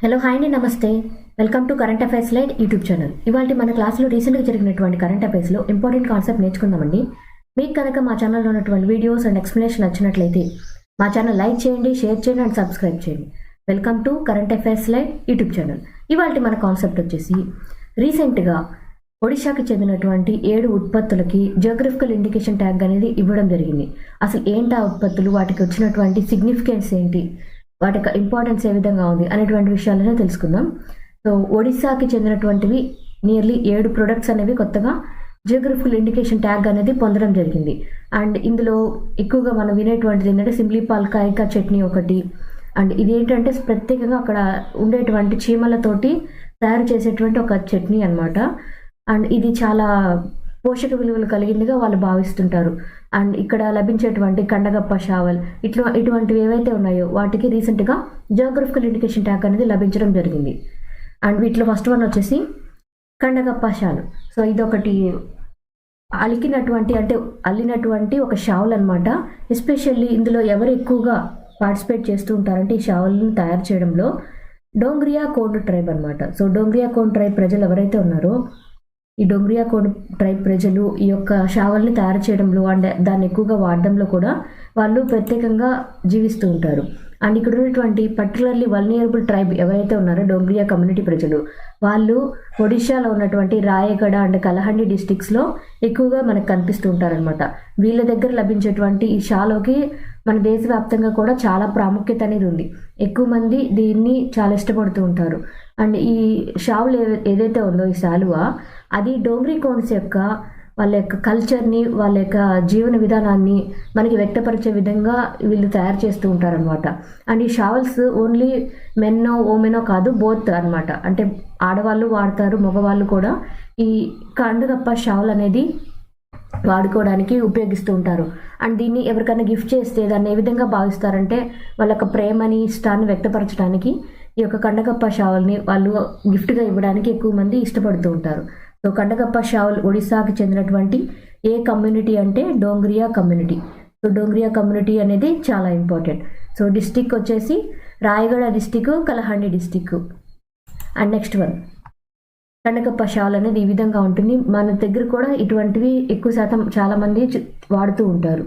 Hello hi అండి, నమస్తే. Welcome to current affairs light YouTube channel. ఇవాళ మన క్లాస్లో రీసెంట్గా జరిగినటువంటి కరెంట్ అఫైర్స్లో ఇంపార్టెంట్ కాన్సెప్ట్ నేర్చుకుందామండి. మీకు కనుక మా ఛానల్లో ఉన్నటువంటి వీడియోస్ అండ్ ఎక్స్ప్లెనేషన్ నచ్చినట్లయితే మా ఛానల్ లైక్ చేయండి, షేర్ చేయండి అండ్ సబ్స్క్రైబ్ చేయండి. Welcome to current affairs light YouTube channel. ఇవాళ మన కాన్సెప్ట్ వచ్చేసి రీసెంట్గా ఒడిశాకి చెందినటువంటి 7 ఉత్పత్తులకి జియోగ్రఫికల్ ఇండికేషన్ ట్యాగ్ అనేది ఇవ్వడం జరిగింది. అసలు ఏంటి ఆ ఉత్పత్తులు, వాటికి వచ్చినటువంటి సిగ్నిఫికెన్స్ ఏంటి, వాటి యొక్క ఇంపార్టెన్స్ ఏ విధంగా ఉంది అనేటువంటి విషయాలను తెలుసుకుందాం. సో ఒడిశాకి చెందినటువంటివి నియర్లీ 7 ప్రొడక్ట్స్ అనేవి కొత్తగా జియోగ్రఫికల్ ఇండికేషన్ ట్యాగ్ అనేది పొందడం జరిగింది. అండ్ ఇందులో ఎక్కువగా మనం వినేటువంటిది ఏంటంటే సింప్లీ పాల్కాయికా చట్నీ ఒకటి. అండ్ ఇది ఏంటంటే ప్రత్యేకంగా అక్కడ ఉండేటువంటి చీమలతోటి తయారు చేసేటువంటి ఒక చట్నీ అనమాట. అండ్ ఇది చాలా పోషక విలువలు కలిగిందిగా వాళ్ళు భావిస్తుంటారు. అండ్ ఇక్కడ లభించేటువంటి కండగప్ప షావల్ ఇటువంటివి ఏవైతే ఉన్నాయో వాటికి రీసెంట్గా జియోగ్రఫికల్ ఇండికేషన్ ట్యాగ్ అనేది లభించడం జరిగింది. అండ్ వీటిలో ఫస్ట్ వన్ వచ్చేసి కండగప్ప షాల్. సో ఇదొకటి అల్లినటువంటి ఒక షావల్ అనమాట. ఎస్పెషల్లీ ఇందులో ఎవరు ఎక్కువగా పార్టిసిపేట్ చేస్తూ ఉంటారంటే ఈ షావల్ని తయారు చేయడంలో డోంగ్రియా కోండ్ ట్రైబ్ అనమాట. సో డోంగ్రియా కోండ్ ట్రైబ్ ప్రజలు ఎవరైతే ఉన్నారో ఈ డోంగ్రియా కోండ్ ట్రైబ్ ప్రజలు ఈ యొక్క షావల్ని తయారు చేయడంలో అండ్ దాన్ని ఎక్కువగా వాడడంలో కూడా వాళ్ళు ప్రత్యేకంగా జీవిస్తూ ఉంటారు. అండ్ ఇక్కడ ఉన్నటువంటి పర్టికులర్లీ వల్నియరబుల్ ట్రైబ్ ఎవరైతే ఉన్నారో డోంగ్రియా కమ్యూనిటీ ప్రజలు, వాళ్ళు ఒడిశాలో ఉన్నటువంటి రాయగడ అండ్ కలహండి డిస్ట్రిక్ట్స్లో ఎక్కువగా మనకు కనిపిస్తూ ఉంటారనమాట. వీళ్ళ దగ్గర లభించేటువంటి ఈ షాలోకి మన దేశవ్యాప్తంగా కూడా చాలా ప్రాముఖ్యత అనేది ఉంది. ఎక్కువ మంది దీన్ని చాలా ఇష్టపడుతూ ఉంటారు. అండ్ ఈ షావులు ఏదైతే ఉందో ఈ శాలువా, అది డోంగ్రీ కోన్స్ యొక్క వాళ్ళ యొక్క కల్చర్ని, వాళ్ళ యొక్క జీవన విధానాన్ని మనకి వ్యక్తపరిచే విధంగా వీళ్ళు తయారు చేస్తూ ఉంటారనమాట. అండ్ ఈ షావల్స్ ఓన్లీ మెన్నో ఓమెనో కాదు, బోత్ అనమాట. అంటే ఆడవాళ్ళు వాడతారు, మగవాళ్ళు కూడా ఈ కండగప్ప షావల్ అనేది వాడుకోవడానికి ఉపయోగిస్తూ ఉంటారు. అండ్ దీన్ని ఎవరికైనా గిఫ్ట్ చేస్తే దాన్ని ఏ విధంగా భావిస్తారంటే వాళ్ళ యొక్క ప్రేమని, ఇష్టాన్ని వ్యక్తపరచడానికి ఈ యొక్క కండగప్ప షావల్ని వాళ్ళు గిఫ్ట్గా ఇవ్వడానికి ఎక్కువ మంది ఇష్టపడుతూ ఉంటారు. సో కండగప్ప షావల్ ఒడిశాకి చెందినటువంటి ఏ కమ్యూనిటీ అంటే Dongria community. So Dongria community అనేది చాలా ఇంపార్టెంట్. సో డిస్టిక్ వచ్చేసి Rayagada district, Kalahandi district. And next one కండగప్ప షావల్ అనేది ఈ విధంగా ఉంటుంది. మన దగ్గర కూడా ఇటువంటివి ఎక్కువ శాతం చాలామంది వాడుతూ ఉంటారు.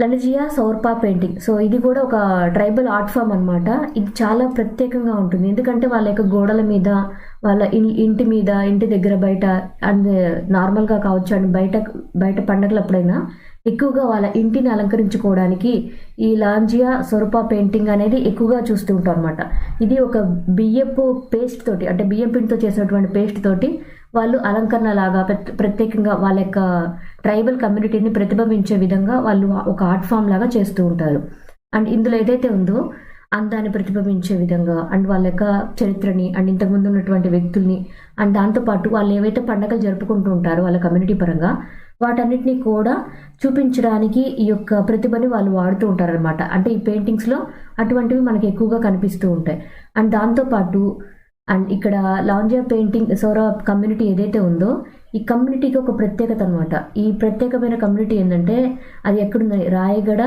లనిజియా సౌర్పా పెయింటింగ్. సో ఇది కూడా ఒక ట్రైబల్ ఆర్ట్ ఫామ్ అనమాట. ఇది చాలా ప్రత్యేకంగా ఉంటుంది. ఎందుకంటే వాళ్ళ యొక్క గోడల మీద, వాళ్ళ ఇంటి మీద, ఇంటి దగ్గర, బయట అండ్ నార్మల్గా కావచ్చు అండ్ బయట పండగలప్పుడైనా ఎక్కువగా వాళ్ళ ఇంటిని అలంకరించుకోవడానికి ఈ లాంజియా సొరపా పెయింటింగ్ అనేది ఎక్కువగా చూస్తూ ఉంటాం అనమాట. ఇది ఒక బియ్యపు పేస్ట్ తోటి, అంటే బియ్యం పిండితో చేసినటువంటి పేస్ట్ తోటి వాళ్ళు అలంకరణ లాగా ప్రత్యేకంగా వాళ్ళ యొక్క ట్రైబల్ కమ్యూనిటీని ప్రతిబింబించే విధంగా వాళ్ళు ఒక ఆర్ట్ ఫామ్ లాగా చేస్తూ ఉంటారు. అండ్ ఇందులో ఏదైతే ఉందో అందాన్ని ప్రతిబింబించే విధంగా అండ్ వాళ్ళ యొక్క చరిత్రని అండ్ ఇంతకుముందు ఉన్నటువంటి వ్యక్తుల్ని అండ్ దాంతోపాటు వాళ్ళు ఏవైతే పండుగలు జరుపుకుంటూ ఉంటారో వాళ్ళ కమ్యూనిటీ పరంగా వాటన్నిటిని కూడా చూపించడానికి ఈ యొక్క ప్రతిభని వాళ్ళు వాడుతూ ఉంటారనమాట. అంటే ఈ పెయింటింగ్స్లో అటువంటివి మనకి ఎక్కువగా కనిపిస్తూ ఉంటాయి. అండ్ దాంతోపాటు అండ్ ఇక్కడ లాంజియా పెయింటింగ్ సౌరా కమ్యూనిటీ ఏదైతే ఉందో ఈ కమ్యూనిటీకి ఒక ప్రత్యేకత అనమాట. ఈ ప్రత్యేకమైన కమ్యూనిటీ ఏంటంటే అది ఎక్కడుంది, రాయగడ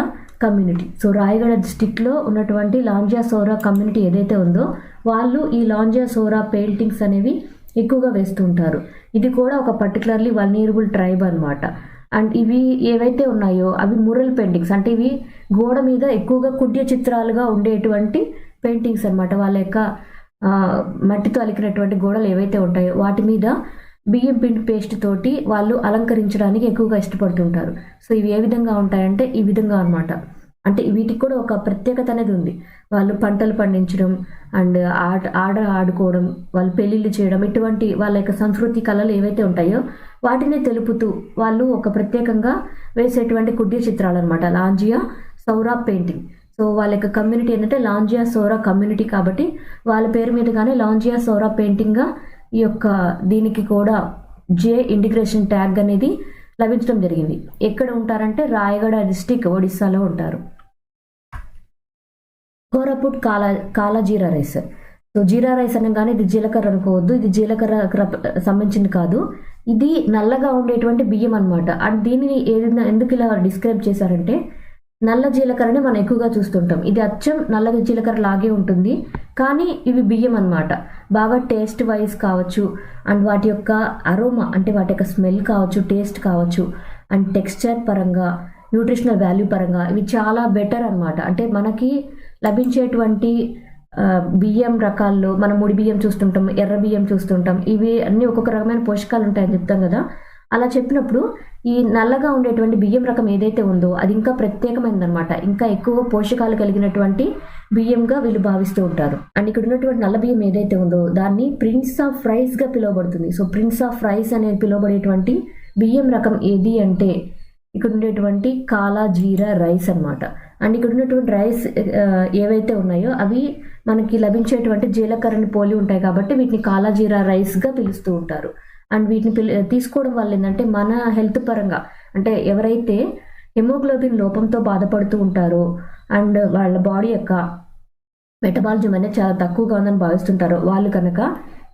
కమ్యూనిటీ. సో రాయగడ డిస్టిక్లో ఉన్నటువంటి లాంజియా సౌరా కమ్యూనిటీ ఏదైతే ఉందో వాళ్ళు ఈ లాంజియా సౌరా పెయింటింగ్స్ అనేవి ఎక్కువగా వేస్తూ ఉంటారు. ఇది కూడా ఒక పర్టికులర్లీ వల్నియరబుల్ ట్రైబ్ అనమాట. అండ్ ఇవి ఏవైతే ఉన్నాయో అవి మురల్ పెయింటింగ్స్, అంటే ఇవి గోడ మీద ఎక్కువగా కుడ్య చిత్రాలుగా ఉండేటువంటి పెయింటింగ్స్ అనమాట. వాళ్ళ యొక్క మట్టితో అలికినటువంటి గోడలు ఏవైతే ఉంటాయో వాటి మీద బియ్యం పిండి పేస్ట్ తోటి వాళ్ళు అలంకరించడానికి ఎక్కువగా ఇష్టపడుతుంటారు. సో ఇవి ఏ విధంగా ఉంటాయంటే ఈ విధంగా అనమాట. అంటే వీటికి కూడా ఒక ప్రత్యేకత అనేది ఉంది. వాళ్ళు పంటలు పండించడం అండ్ ఆడుకోవడం, వాళ్ళు పెళ్ళిళ్ళు చేయడం, ఇటువంటి వాళ్ళ యొక్క సంస్కృతి కళలు ఏవైతే ఉంటాయో వాటిని తెలుపుతూ వాళ్ళు ఒక ప్రత్యేకంగా వేసేటువంటి కుడ్య చిత్రాలు అనమాట లాంజియా సౌరా పెయింటింగ్. సో వాళ్ళ యొక్క కమ్యూనిటీ ఏంటంటే లాంజియా సౌరా కమ్యూనిటీ కాబట్టి వాళ్ళ పేరు మీదగానే లాంజియా సౌరా పెయింటింగ్గా ఈ యొక్క దీనికి కూడా జే ఇంటిగ్రేషన్ ట్యాగ్ అనేది లభించడం జరిగింది. ఎక్కడ ఉంటారంటే రాయగడ డిస్టిక్ ఒడిస్సాలో ఉంటారు. కోరాపుట్ కాలా జీరా రైస్. సో జీరా రైస్ అనగానే ఇది జీలకర్ర అనుకోవద్దు, ఇది జీలకర్ర సంబంధించింది కాదు. ఇది నల్లగా ఉండేటువంటి బియ్యం అనమాట. అండ్ దీనిని ఏదైనా ఎందుకు ఇలా డిస్క్రైబ్ చేశారంటే నల్ల జీలకర్రని మనం ఎక్కువగా చూస్తుంటాం. ఇది అచ్చం నల్ల జీలకర్ర లాగే ఉంటుంది, కానీ ఇవి బియ్యం అన్నమాట. బాగా టేస్ట్ వైజ్ కావచ్చు, అండ్ వాటి యొక్క అరోమా అంటే వాటి యొక్క స్మెల్ కావచ్చు, టేస్ట్ కావచ్చు, అండ్ టెక్స్చర్ పరంగా, న్యూట్రిషనల్ వాల్యూ పరంగా ఇవి చాలా బెటర్ అన్నమాట. అంటే మనకి లభించేటువంటి బియ్యం రకాల్లో మనం ముడి బియ్యం చూస్తుంటాం, ఎర్ర బియ్యం చూస్తుంటాం. ఇవి అన్ని ఒక్కొక్క రకమైన పోషకాలు ఉంటాయని చెప్తాం కదా. అలా చెప్పినప్పుడు ఈ నల్లగా ఉండేటువంటి బియ్యం రకం ఏదైతే ఉందో అది ఇంకా ప్రత్యేకమైనదనమాట. ఇంకా ఎక్కువ పోషకాలు కలిగినటువంటి బియ్యంగా వీళ్ళు భావిస్తూ ఉంటారు. అండ్ ఇక్కడ ఉన్నటువంటి నల్ల బియ్యం ఏదైతే ఉందో దాన్ని ప్రిన్స్ ఆఫ్ రైస్ గా పిలువబడుతుంది. సో ప్రిన్స్ ఆఫ్ రైస్ అనేది పిలువబడేటువంటి బియ్యం రకం ఏది అంటే ఇక్కడ ఉండేటువంటి కాలా జీరా రైస్ అన్నమాట. అండ్ ఇక్కడ ఉన్నటువంటి రైస్ ఏవైతే ఉన్నాయో అవి మనకి లభించేటువంటి జీలకర్రని పోలి ఉంటాయి కాబట్టి వీటిని కాలా జీరా రైస్ గా పిలుస్తూ ఉంటారు. అండ్ వీటిని తీసుకోవడం వల్ల ఏంటంటే మన హెల్త్ పరంగా, అంటే ఎవరైతే హెమోగ్లోబిన్ లోపంతో బాధపడుతూ ఉంటారో అండ్ వాళ్ళ బాడీ యొక్క మెటబాలిజం అనేది చాలా తక్కువగా ఉందని భావిస్తుంటారో వాళ్ళు కనుక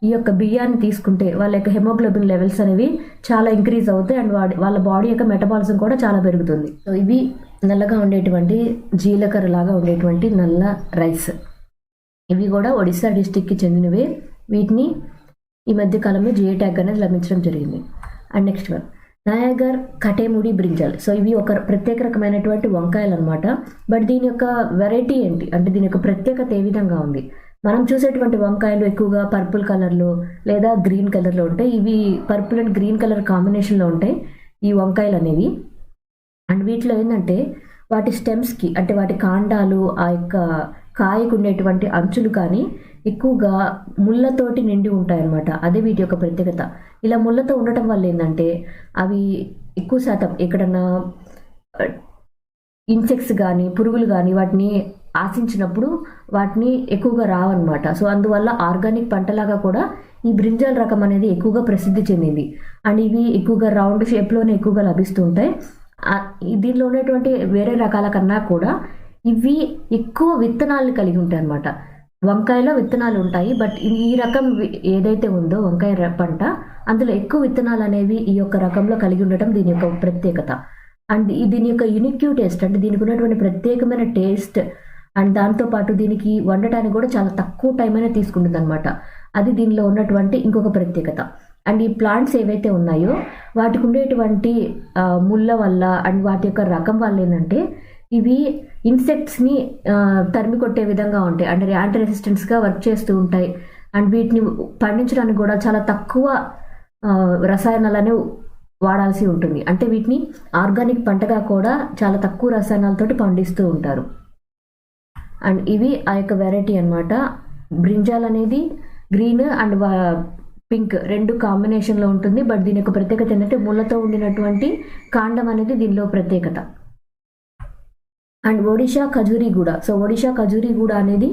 ఈ యొక్క బియ్యాన్ని తీసుకుంటే వాళ్ళ యొక్క హెమోగ్లోబిన్ లెవెల్స్ అనేవి చాలా ఇంక్రీజ్ అవుతాయి అండ్ వాళ్ళ బాడీ యొక్క మెటబాలిజం కూడా చాలా పెరుగుతుంది. సో ఇవి నల్లగా ఉండేటువంటి జీలకర్ర లాగా ఉండేటువంటి నల్ల రైస్. ఇవి కూడా ఒడిశా డిస్టిక్కి చెందినవే. వీటిని ఈ మధ్య కాలంలో జిఐ ట్యాగ్ అనేది లభించడం జరిగింది. And next one Nayagarh Kanteimundi brinjal. So ఇవి ఒక ప్రత్యేక రకమైనటువంటి వంకాయలు అనమాట. బట్ దీని యొక్క వెరైటీ ఏంటి అంటే దీని యొక్క ప్రత్యేకత ఏ విధంగా ఉంది? మనం చూసేటువంటి వంకాయలు ఎక్కువగా పర్పుల్ కలర్లో లేదా గ్రీన్ కలర్లో ఉంటాయి. ఇవి పర్పుల్ అండ్ గ్రీన్ కలర్ కాంబినేషన్లో ఉంటాయి ఈ వంకాయలు అనేవి. అండ్ వీటిలో ఏంటంటే వాటి స్టెమ్స్కి అంటే వాటి కాండాలు ఆ యొక్క కాయకు ఉండేటువంటి అంచులు కానీ ఎక్కువగా ముళ్ళతోటి నిండి ఉంటాయి అన్నమాట. అదే వీటి యొక్క ప్రత్యేకత. ఇలా ముళ్ళతో ఉండటం వల్ల ఏంటంటే అవి ఎక్కువ శాతం ఎక్కడన్నా ఇన్సెక్ట్స్ కానీ పురుగులు కానీ వాటిని ఆశించినప్పుడు వాటిని ఎక్కువగా రావన్నమాట. సో అందువల్ల ఆర్గానిక్ పంటలాగా కూడా ఈ బ్రింజాల్ రకం అనేది ఎక్కువగా ప్రసిద్ధి చెందింది. అండ్ ఇవి ఎక్కువగా రౌండ్ షేప్లోనే ఎక్కువగా లభిస్తూ ఉంటాయి. దీనిలో ఉన్నటువంటి వేరే రకాల కన్నా కూడా ఇవి ఎక్కువ విత్తనాలు కలిగి ఉంటాయి అన్నమాట. వంకాయలో విత్తనాలు ఉంటాయి, బట్ ఈ రకం ఏదైతే ఉందో వంకాయ పంట అందులో ఎక్కువ విత్తనాలు అనేవి ఈ యొక్క రకంలో కలిగి ఉండటం దీని యొక్క ప్రత్యేకత. అండ్ దీని యొక్క యూనిక్ టేస్ట్ అంటే దీనికి ఉన్నటువంటి ప్రత్యేకమైన టేస్ట్ అండ్ దాంతోపాటు దీనికి వండటానికి కూడా చాలా తక్కువ టైం అనేది తీసుకుంటుంది అనమాట. అది దీనిలో ఉన్నటువంటి ఇంకొక ప్రత్యేకత. అండ్ ఈ ప్లాంట్స్ ఏవైతే ఉన్నాయో వాటికి ఉండేటువంటి ముళ్ళ వల్ల అండ్ వాటి యొక్క రకం వల్ల ఏంటంటే ఇవి ఇన్సెక్ట్స్ని తరిమి కొట్టే విధంగా ఉంటాయి. అంటే యాంటీ రెసిస్టెన్స్గా వర్క్ చేస్తూ ఉంటాయి. అండ్ వీటిని పండించడానికి కూడా చాలా తక్కువ రసాయనాలను వాడాల్సి ఉంటుంది. అంటే వీటిని ఆర్గానిక్ పంటగా కూడా చాలా తక్కువ రసాయనాలతోటి పండిస్తూ ఉంటారు. అండ్ ఇవి ఆ యొక్క వెరైటీ అనమాట. బ్రింజాల్ అనేది గ్రీన్ అండ్ పింక్ రెండు కాంబినేషన్లో ఉంటుంది. బట్ దీని యొక్క ప్రత్యేకత ఏంటంటే ముళ్ళతో ఉండినటువంటి కాండం అనేది దీనిలో ప్రత్యేకత. అండ్ ఒడిషా ఖజూరీగూడ. సో ఒడిషా ఖజూరీగూడ అనేది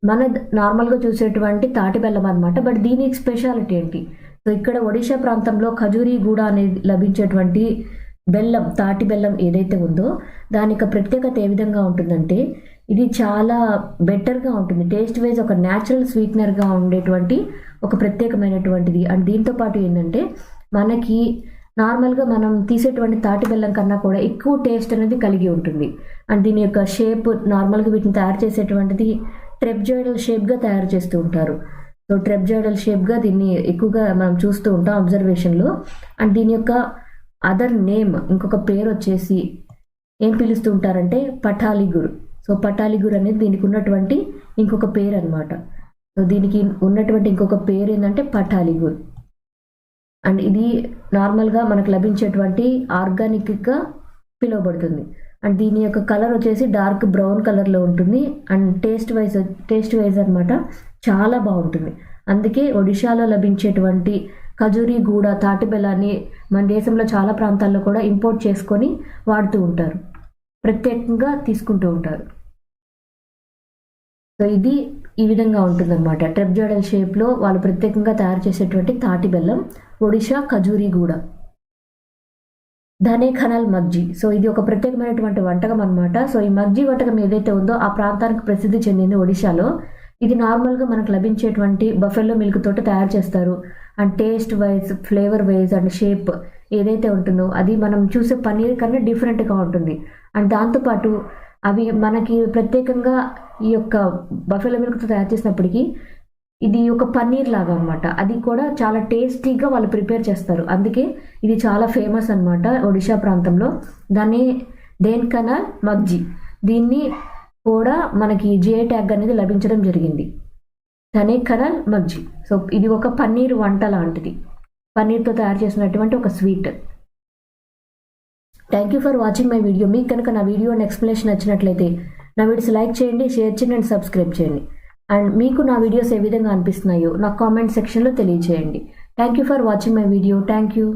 మన నార్మల్గా చూసేటువంటి తాటి బెల్లం అనమాట. బట్ దీని స్పెషాలిటీ ఏంటి? సో ఇక్కడ ఒడిషా ప్రాంతంలో ఖజూరీగూడ అనేది లభించేటువంటి బెల్లం, తాటి బెల్లం ఏదైతే ఉందో దాని యొక్క ప్రత్యేకత ఏ విధంగా ఉంటుందంటే ఇది చాలా బెటర్గా ఉంటుంది. టేస్ట్ వైజ్ ఒక న్యాచురల్ స్వీట్నర్గా ఉండేటువంటి ఒక ప్రత్యేకమైనటువంటిది. అండ్ దీంతో పాటు ఏంటంటే మనకి నార్మల్గా మనం తీసేటువంటి తాటి బెల్లం కన్నా కూడా ఎక్కువ టేస్ట్ అనేది కలిగి ఉంటుంది. అండ్ దీని యొక్క షేప్ నార్మల్గా వీటిని తయారు చేసేటువంటిది ట్రెప్జాయిడల్ షేప్గా తయారు చేస్తూ ఉంటారు. సో ట్రెప్జాయిడల్ షేప్గా దీన్ని ఎక్కువగా మనం చూస్తూ ఉంటాం అబ్జర్వేషన్లో. అండ్ దీని యొక్క అదర్ నేమ్ ఇంకొక పేరు వచ్చేసి ఏం పిలుస్తూ ఉంటారంటే పఠాలిగుర్. సో పఠాలిగుర్ అనేది దీనికి ఉన్నటువంటి ఇంకొక పేరు అనమాట. సో దీనికి ఉన్నటువంటి ఇంకొక పేరు ఏంటంటే పఠాలిగుర్. అండ్ ఇది నార్మల్గా మనకు లభించేటువంటి ఆర్గానిక్గా పిలువబడుతుంది. అండ్ దీని యొక్క కలర్ వచ్చేసి డార్క్ బ్రౌన్ కలర్లో ఉంటుంది. అండ్ టేస్ట్ వైజ్ అనమాట చాలా బాగుంటుంది. అందుకే ఒడిషాలో లభించేటువంటి ఖజూరీగూడ తాటి బెల్లాన్ని మన దేశంలో చాలా ప్రాంతాల్లో కూడా ఇంపోర్ట్ చేసుకొని వాడుతూ ఉంటారు, ప్రత్యేకంగా తీసుకుంటూ ఉంటారు. సో ఇది ఈ విధంగా ఉంటుందన్నమాట. ట్రెప్జాయిడల్ షేప్లో వాళ్ళు ప్రత్యేకంగా తయారు చేసేటువంటి తాటి బెల్లం ఒడిషా ఖజూరీగూడ. ధనే ఖనల్ మగ్జీ. సో ఇది ఒక ప్రత్యేకమైనటువంటి వంటకం అనమాట. సో ఈ మగ్జీ వంటకం ఏదైతే ఉందో ఆ ప్రాంతానికి ప్రసిద్ధి చెందింది ఒడిషాలో. ఇది నార్మల్గా మనకు లభించేటువంటి బఫెల్లో మిల్క్ తోటి తయారు చేస్తారు. And taste wise, flavour wise and shape ఏదైతే ఉంటుందో అది మనం చూసే పన్నీర్ కన్నా డిఫరెంట్గా ఉంటుంది. అండ్ దాంతోపాటు అవి మనకి ప్రత్యేకంగా ఈ యొక్క బఫెలో మిల్క్తో తయారు చేసినప్పటికీ ఇది ఒక పన్నీర్ లాగా అనమాట. అది కూడా చాలా టేస్టీగా వాళ్ళు ప్రిపేర్ చేస్తారు. అందుకే ఇది చాలా ఫేమస్ అనమాట ఒడిషా ప్రాంతంలో. దాన్ని డెన్కనల్ మగ్జీ, దీన్ని కూడా మనకి జిఐ ట్యాగ్ అనేది లభించడం జరిగింది, డెన్కనల్ మగ్జీ. సో ఇది ఒక పన్నీర్ వంట లాంటిది, పన్నీర్తో తయారు చేసినటువంటి ఒక sweet. Thank you for watching my video. మీకు కనుక నా వీడియో ఎక్స్ప్లెనేషన్ నచ్చినట్లయితే నా వీడియోస్ లైక్ చేయండి, షేర్ చేయండి అండ్ సబ్స్క్రైబ్ చేయండి. అండ్ మీకు నా వీడియోస్ ఏ విధంగా అనిపిస్తున్నాయో నాకు కామెంట్ సెక్షన్లో తెలియజేయండి. Thank you for watching my video. Thank you.